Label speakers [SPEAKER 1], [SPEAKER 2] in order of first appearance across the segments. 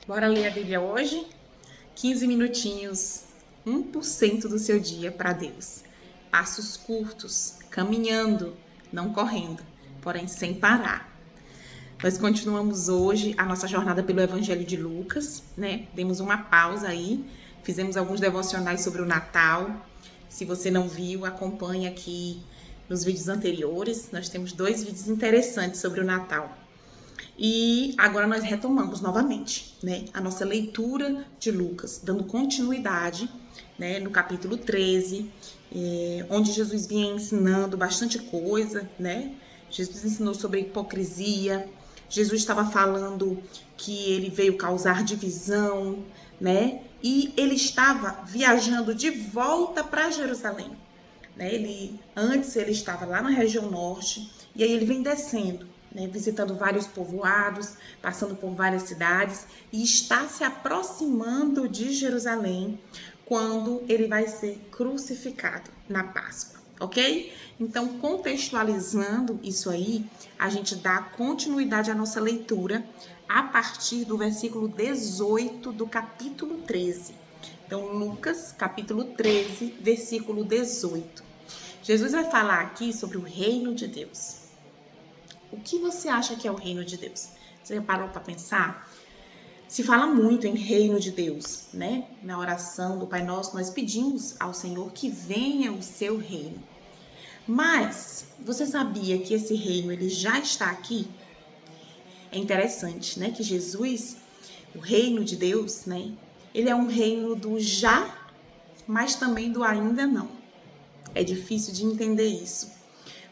[SPEAKER 1] Bora ler a Bíblia hoje? 15 minutinhos, 1% do seu dia para Deus. Passos curtos, caminhando, não correndo, porém sem parar. Nós continuamos hoje a nossa jornada pelo Evangelho de Lucas, né? Demos uma pausa aí, fizemos alguns devocionais sobre o Natal. Se você não viu, acompanhe aqui nos vídeos anteriores. Nós temos 2 vídeos interessantes sobre o Natal. E agora nós retomamos novamente, né, a nossa leitura de Lucas, dando continuidade, né, no capítulo 13, onde Jesus vinha ensinando bastante coisa, né? Jesus ensinou sobre hipocrisia, Jesus estava falando que ele veio causar divisão, né? E ele estava viajando de volta para Jerusalém. Antes ele estava lá na região norte, e aí ele vem descendo, né, visitando vários povoados, passando por várias cidades, e está se aproximando de Jerusalém quando ele vai ser crucificado na Páscoa, ok? Então, contextualizando isso aí, a gente dá continuidade à nossa leitura a partir do versículo 18 do capítulo 13. Então, Lucas, capítulo 13, versículo 18. Jesus vai falar aqui sobre o reino de Deus. O que você acha que é o reino de Deus? Você já parou para pensar? Se fala muito em reino de Deus, né? Na oração do Pai Nosso, nós pedimos ao Senhor que venha o seu reino. Mas você sabia que esse reino ele já está aqui? É interessante, né? Que Jesus, o reino de Deus, né? Ele é um reino do já, mas também do ainda não. É difícil de entender isso,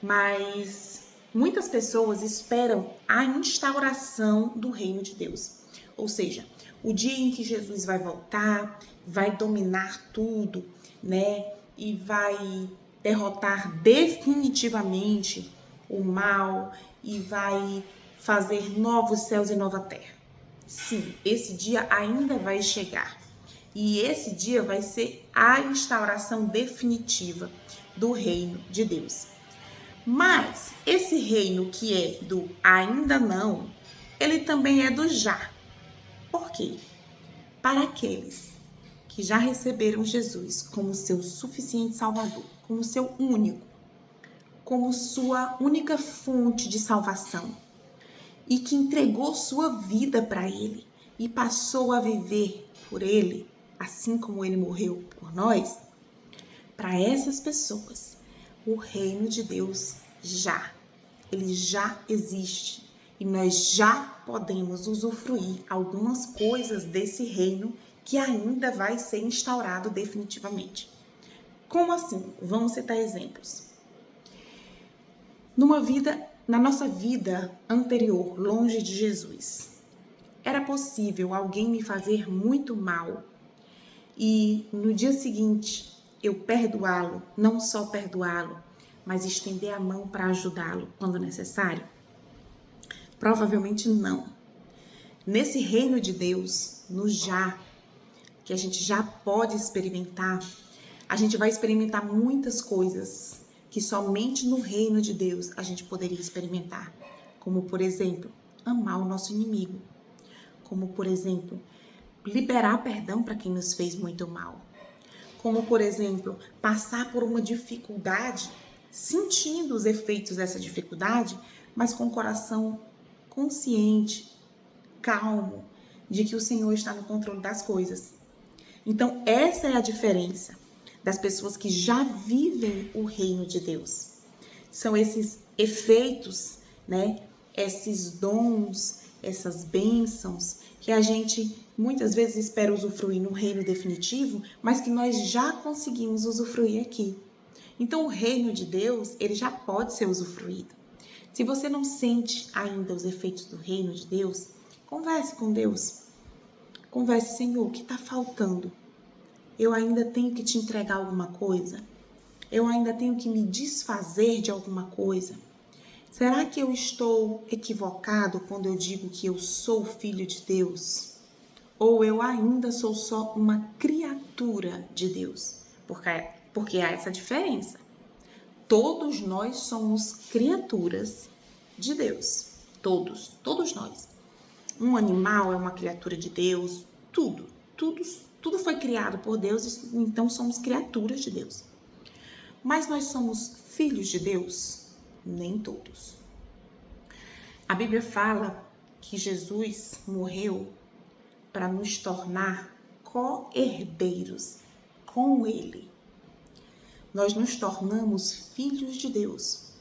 [SPEAKER 1] mas muitas pessoas esperam a instauração do reino de Deus. Ou seja, o dia em que Jesus vai voltar, vai dominar tudo, né? E vai derrotar definitivamente o mal e vai fazer novos céus e nova terra. Sim, esse dia ainda vai chegar. E esse dia vai ser a instauração definitiva do reino de Deus. Mas esse reino que é do ainda não, ele também é do já. Por quê? Para aqueles que já receberam Jesus como seu suficiente Salvador, como seu único, como sua única fonte de salvação, e que entregou sua vida para ele e passou a viver por ele, assim como ele morreu por nós, para essas pessoas, o reino de Deus ele já existe e nós já podemos usufruir algumas coisas desse reino que ainda vai ser instaurado definitivamente. Como assim? Vamos citar exemplos. Na nossa vida anterior, longe de Jesus, era possível alguém me fazer muito mal e no dia seguinte eu perdoá-lo, não só perdoá-lo, mas estender a mão para ajudá-lo quando necessário? Provavelmente não. Nesse reino de Deus, no já, que a gente já pode experimentar, a gente vai experimentar muitas coisas que somente no reino de Deus a gente poderia experimentar. Como, por exemplo, amar o nosso inimigo. Como, por exemplo, liberar perdão para quem nos fez muito mal. Como, por exemplo, passar por uma dificuldade, sentindo os efeitos dessa dificuldade, mas com o coração consciente, calmo, de que o Senhor está no controle das coisas. Então, essa é a diferença das pessoas que já vivem o reino de Deus. São esses efeitos, né? Esses dons, essas bênçãos que a gente muitas vezes espera usufruir no reino definitivo, mas que nós já conseguimos usufruir aqui. Então, o reino de Deus, ele já pode ser usufruído. Se você não sente ainda os efeitos do reino de Deus, converse com Deus. Converse, Senhor, o que está faltando? Eu ainda tenho que te entregar alguma coisa? Eu ainda tenho que me desfazer de alguma coisa? Será que eu estou equivocado quando eu digo que eu sou filho de Deus? Ou eu ainda sou só uma criatura de Deus? Porque há essa diferença. Todos nós somos criaturas de Deus. Todos nós. Um animal é uma criatura de Deus, tudo foi criado por Deus, então somos criaturas de Deus. Mas nós somos filhos de Deus? Nem todos. A Bíblia fala que Jesus morreu para nos tornar co-herdeiros com Ele. Nós nos tornamos filhos de Deus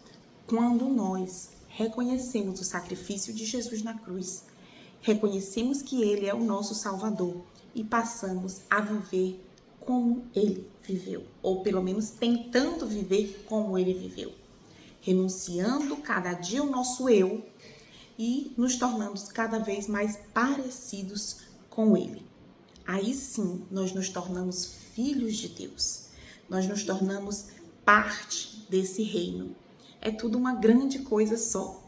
[SPEAKER 1] quando nós reconhecemos o sacrifício de Jesus na cruz, reconhecemos que Ele é o nosso Salvador e passamos a viver como Ele viveu, ou pelo menos tentando viver como Ele viveu, renunciando cada dia o nosso eu e nos tornando cada vez mais parecidos com Ele. Aí sim, nós nos tornamos filhos de Deus, nós nos tornamos parte desse reino. É tudo uma grande coisa só.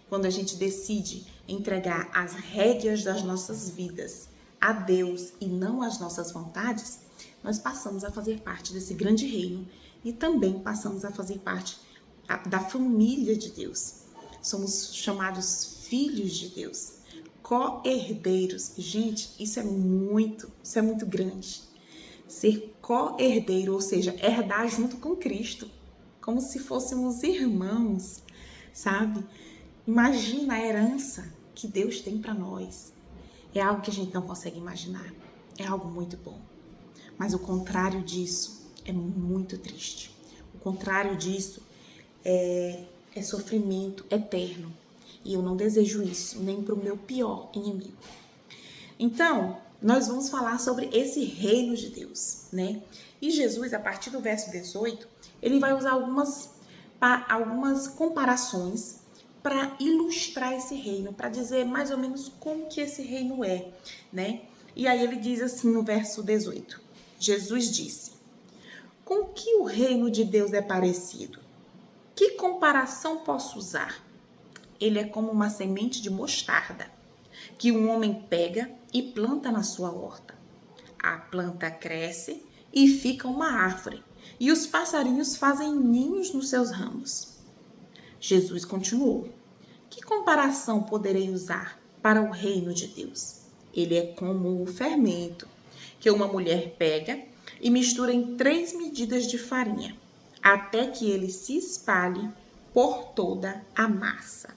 [SPEAKER 1] Quando a gente decide entregar as rédeas das nossas vidas a Deus e não às nossas vontades, nós passamos a fazer parte desse grande reino e também passamos a fazer parte da família de Deus. Somos chamados filhos de Deus, co-herdeiros. Gente, isso é muito grande. Ser co-herdeiro, ou seja, herdar junto com Cristo, como se fôssemos irmãos, sabe? Imagina a herança que Deus tem para nós. É algo que a gente não consegue imaginar. É algo muito bom. Mas o contrário disso é muito triste. O contrário disso é sofrimento eterno. E eu não desejo isso nem para o meu pior inimigo. Então, nós vamos falar sobre esse reino de Deus, né? E Jesus, a partir do verso 18, ele vai usar algumas comparações para ilustrar esse reino, para dizer mais ou menos como que esse reino é, né? E aí ele diz assim no verso 18, Jesus disse: com que o reino de Deus é parecido? Que comparação posso usar? Ele é como uma semente de mostarda, que um homem pega e planta na sua horta. A planta cresce e fica uma árvore, e os passarinhos fazem ninhos nos seus ramos. Jesus continuou: que comparação poderei usar para o reino de Deus? Ele é como o fermento, que uma mulher pega e mistura em 3 medidas de farinha, até que ele se espalhe por toda a massa.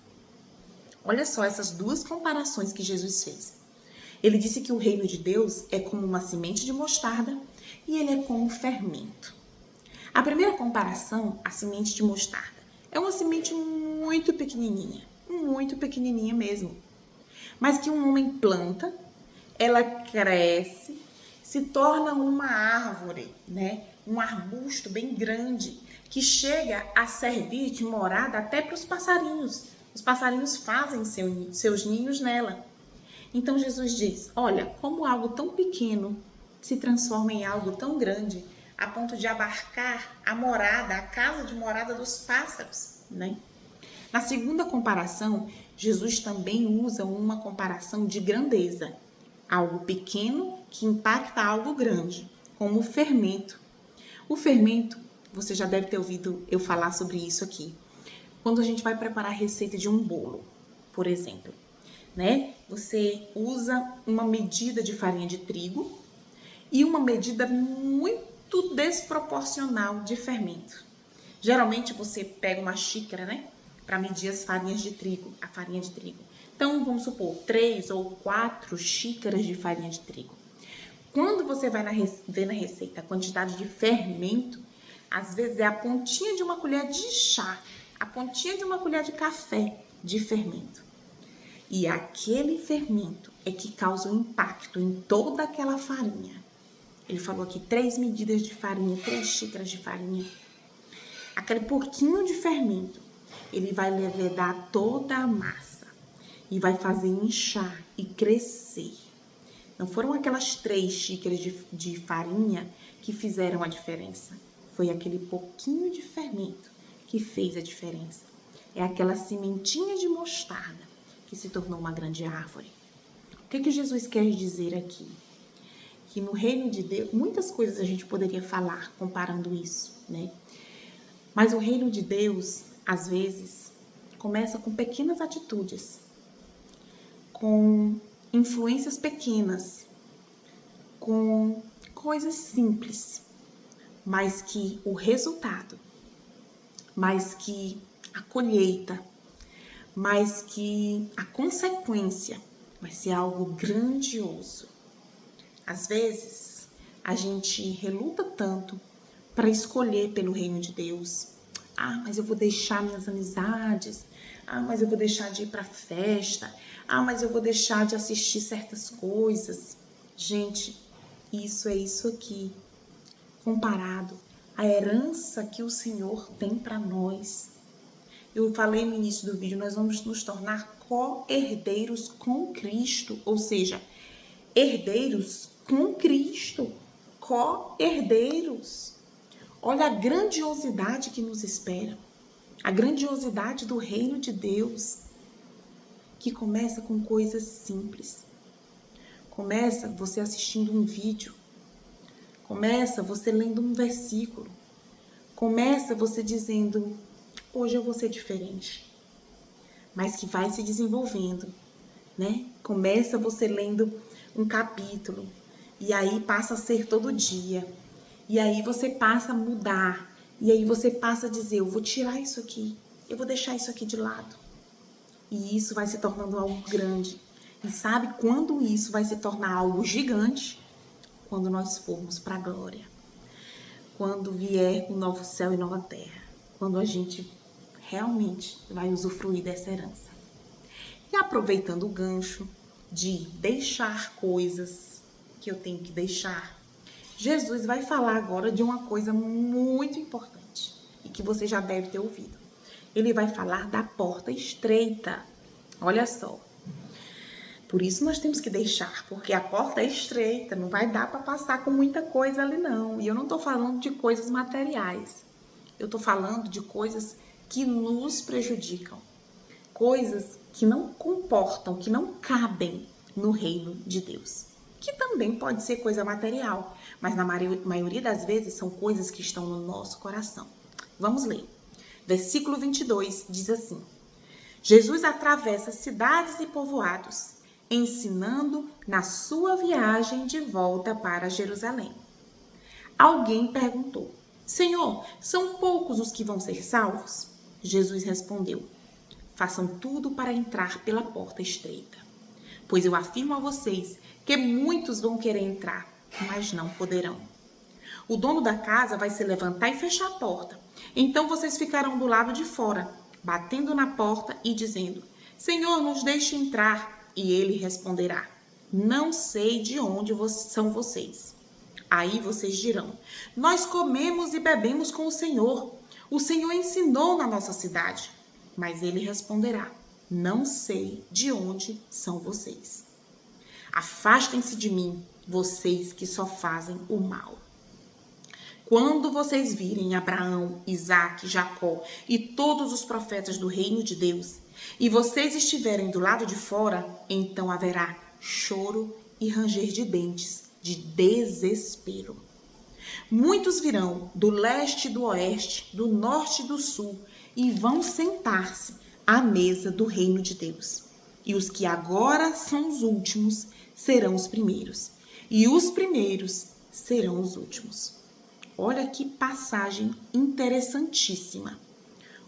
[SPEAKER 1] Olha só essas duas comparações que Jesus fez. Ele disse que o reino de Deus é como uma semente de mostarda e ele é como fermento. A primeira comparação, a semente de mostarda, é uma semente muito pequenininha mesmo, mas que um homem planta, ela cresce, se torna uma árvore, né? Um arbusto bem grande, que chega a servir de morada até para os passarinhos. Os passarinhos fazem seus ninhos nela. Então Jesus diz, olha, como algo tão pequeno se transforma em algo tão grande, a ponto de abarcar a morada, a casa de morada dos pássaros, né? Na segunda comparação, Jesus também usa uma comparação de grandeza. Algo pequeno que impacta algo grande, como o fermento. O fermento, você já deve ter ouvido eu falar sobre isso aqui. Quando a gente vai preparar a receita de um bolo, por exemplo, né? Você usa uma medida de farinha de trigo e uma medida muito desproporcional de fermento. Geralmente você pega uma xícara, né? Para medir a farinha de trigo. Então, vamos supor, 3 ou 4 xícaras de farinha de trigo. Quando você vai ver na receita a quantidade de fermento, às vezes é a pontinha de uma colher de chá, a pontinha de uma colher de café de fermento. E aquele fermento é que causa um impacto em toda aquela farinha. Ele falou aqui 3 medidas de farinha, 3 xícaras de farinha. Aquele pouquinho de fermento, ele vai levedar toda a massa e vai fazer inchar e crescer. Não foram aquelas 3 xícaras de farinha que fizeram a diferença. Foi aquele pouquinho de fermento que fez a diferença. É aquela sementinha de mostarda que se tornou uma grande árvore. O que Jesus quer dizer aqui? Que no reino de Deus, muitas coisas a gente poderia falar comparando isso, né? Mas o reino de Deus, às vezes, começa com pequenas atitudes, com influências pequenas, com coisas simples, mas que o resultado, mas que a colheita, mas que a consequência vai ser algo grandioso. Às vezes, a gente reluta tanto para escolher pelo reino de Deus. Ah, mas eu vou deixar minhas amizades. Ah, mas eu vou deixar de ir para a festa. Ah, mas eu vou deixar de assistir certas coisas. Gente, isso é isso aqui, comparado à herança que o Senhor tem para nós. Eu falei no início do vídeo, nós vamos nos tornar co-herdeiros com Cristo, ou seja, herdeiros com Cristo, co-herdeiros. Olha a grandiosidade que nos espera, a grandiosidade do reino de Deus, que começa com coisas simples. Começa você assistindo um vídeo, começa você lendo um versículo, começa você dizendo, hoje eu vou ser diferente, mas que vai se desenvolvendo, né? Começa você lendo um capítulo, e aí passa a ser todo dia, e aí você passa a mudar, e aí você passa a dizer, eu vou tirar isso aqui, eu vou deixar isso aqui de lado. E isso vai se tornando algo grande. E sabe quando isso vai se tornar algo gigante? Quando nós formos para a glória. Quando vier o novo céu e nova terra. Quando a gente realmente vai usufruir dessa herança. E aproveitando o gancho de deixar coisas que eu tenho que deixar, Jesus vai falar agora de uma coisa muito importante e que você já deve ter ouvido. Ele vai falar da porta estreita. Olha só. Por isso nós temos que deixar, porque a porta é estreita, não vai dar para passar com muita coisa ali não. E eu não estou falando de coisas materiais. Eu estou falando de coisas que nos prejudicam. Coisas que não comportam, que não cabem no reino de Deus. Que também pode ser coisa material, mas na maioria das vezes são coisas que estão no nosso coração. Vamos ler. Versículo 22 diz assim: Jesus atravessa cidades e povoados, ensinando na sua viagem de volta para Jerusalém. Alguém perguntou: Senhor, são poucos os que vão ser salvos? Jesus respondeu: façam tudo para entrar pela porta estreita. Pois eu afirmo a vocês que muitos vão querer entrar, mas não poderão. O dono da casa vai se levantar e fechar a porta. Então vocês ficarão do lado de fora, batendo na porta e dizendo: Senhor, nos deixe entrar. E ele responderá: não sei de onde são vocês. Aí vocês dirão: nós comemos e bebemos com o Senhor. O Senhor ensinou na nossa cidade. Mas ele responderá: não sei de onde são vocês. Afastem-se de mim, vocês que só fazem o mal. Quando vocês virem Abraão, Isaque, Jacó e todos os profetas do reino de Deus, e vocês estiverem do lado de fora, então haverá choro e ranger de dentes, de desespero. Muitos virão do leste e do oeste, do norte e do sul, e vão sentar-se à mesa do reino de Deus. E os que agora são os últimos serão os primeiros, e os primeiros serão os últimos. Olha que passagem interessantíssima.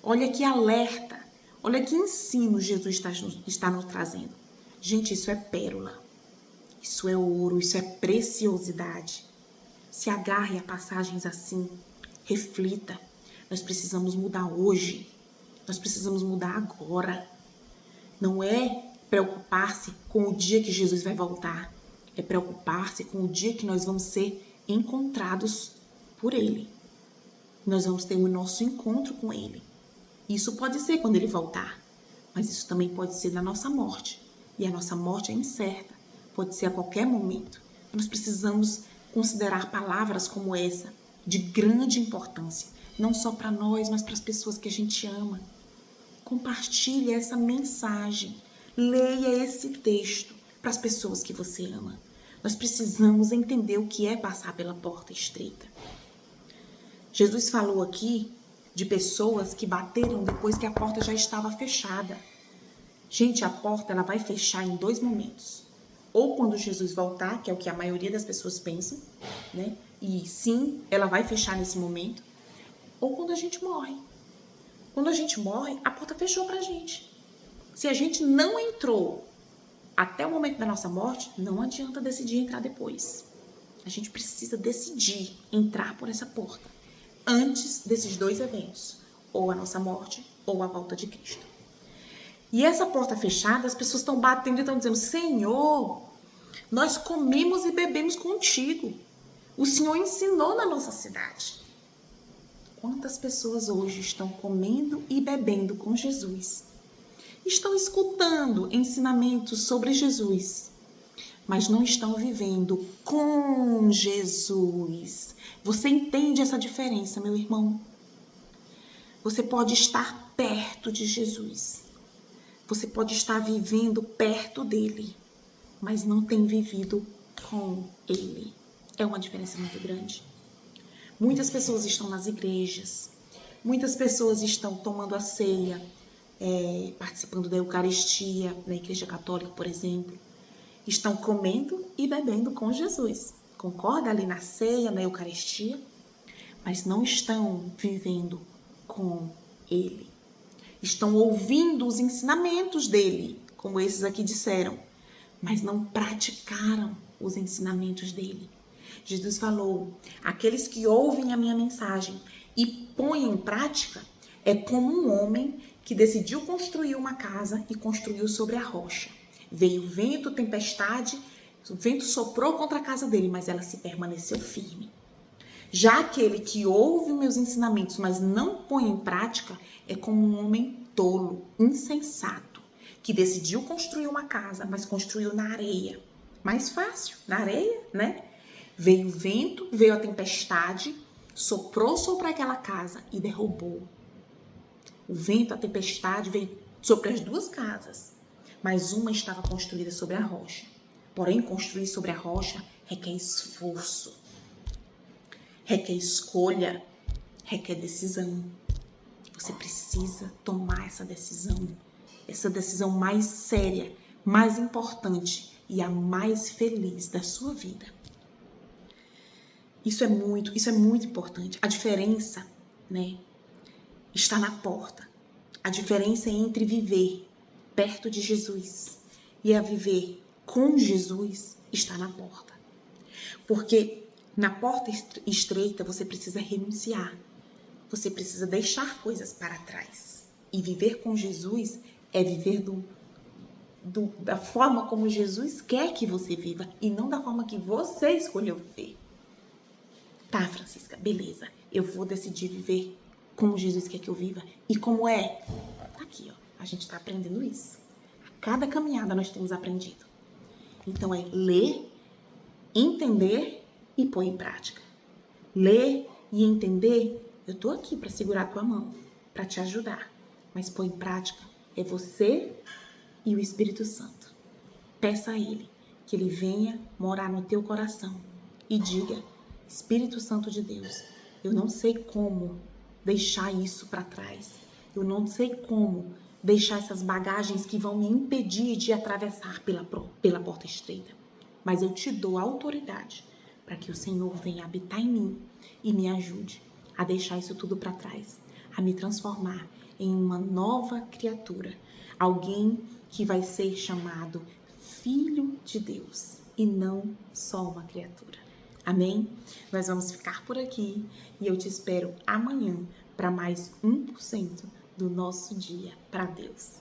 [SPEAKER 1] Olha que alerta. Olha que ensino Jesus está nos trazendo. Gente, isso é pérola. Isso é ouro, isso é preciosidade. Se agarre a passagens assim. Reflita. Nós precisamos mudar hoje. Nós precisamos mudar agora. Não é preocupar-se com o dia que Jesus vai voltar. É preocupar-se com o dia que nós vamos ser encontrados por Ele. Nós vamos ter o nosso encontro com Ele. Isso pode ser quando Ele voltar, mas isso também pode ser na nossa morte. E a nossa morte é incerta, pode ser a qualquer momento. Nós precisamos considerar palavras como essa, de grande importância, não só para nós, mas para as pessoas que a gente ama. Compartilhe essa mensagem, leia esse texto para as pessoas que você ama. Nós precisamos entender o que é passar pela porta estreita. Jesus falou aqui de pessoas que bateram depois que a porta já estava fechada. Gente, a porta ela vai fechar em 2 momentos. Ou quando Jesus voltar, que é o que a maioria das pessoas pensam, né? E sim, ela vai fechar nesse momento. Ou quando a gente morre. Quando a gente morre, a porta fechou pra gente. Se a gente não entrou até o momento da nossa morte, não adianta decidir entrar depois. A gente precisa decidir entrar por essa porta antes desses 2 eventos, ou a nossa morte ou a volta de Cristo. E essa porta fechada, as pessoas estão batendo e estão dizendo: Senhor, nós comemos e bebemos contigo. O Senhor ensinou na nossa cidade. Quantas pessoas hoje estão comendo e bebendo com Jesus? Estão escutando ensinamentos sobre Jesus, mas não estão vivendo com Jesus. Você entende essa diferença, meu irmão? Você pode estar perto de Jesus. Você pode estar vivendo perto dele, mas não tem vivido com ele. É uma diferença muito grande. Muitas pessoas estão nas igrejas, muitas pessoas estão tomando a ceia, participando da Eucaristia, na Igreja Católica, por exemplo. Estão comendo e bebendo com Jesus. Concorda ali na ceia, na Eucaristia, mas não estão vivendo com ele. Estão ouvindo os ensinamentos dele, como esses aqui disseram, mas não praticaram os ensinamentos dele. Jesus falou: aqueles que ouvem a minha mensagem e põem em prática é como um homem que decidiu construir uma casa e construiu sobre a rocha. Veio vento, tempestade, o vento soprou contra a casa dele, mas ela se permaneceu firme. Já aquele que ouve meus ensinamentos, mas não põe em prática, é como um homem tolo, insensato, que decidiu construir uma casa, mas construiu na areia. Mais fácil, na areia, né? Veio o vento, veio a tempestade, soprou sobre aquela casa e derrubou. O vento, a tempestade veio sobre as 2 casas, mas uma estava construída sobre a rocha. Porém, construir sobre a rocha requer esforço, requer escolha, requer decisão. Você precisa tomar essa decisão mais séria, mais importante e a mais feliz da sua vida. Isso é muito importante. A diferença, né, está na porta. A diferença entre viver perto de Jesus e a viver com Jesus está na porta. Porque na porta estreita você precisa renunciar. Você precisa deixar coisas para trás. E viver com Jesus é viver da forma como Jesus quer que você viva e não da forma que você escolheu viver. Tá, Francisca, beleza. Eu vou decidir viver como Jesus quer que eu viva. E como é? Tá aqui, ó. A gente tá aprendendo isso. A cada caminhada nós temos aprendido. Então é ler, entender e pôr em prática. Ler e entender, eu tô aqui para segurar a tua mão, para te ajudar. Mas pôr em prática é você e o Espírito Santo. Peça a Ele que Ele venha morar no teu coração e diga: Espírito Santo de Deus, eu não sei como deixar isso para trás. Eu não sei como deixar essas bagagens que vão me impedir de atravessar pela porta estreita. Mas eu te dou autoridade para que o Senhor venha habitar em mim e me ajude a deixar isso tudo para trás, a me transformar em uma nova criatura, alguém que vai ser chamado Filho de Deus e não só uma criatura. Amém? Nós vamos ficar por aqui e eu te espero amanhã para mais 1% do nosso dia para Deus.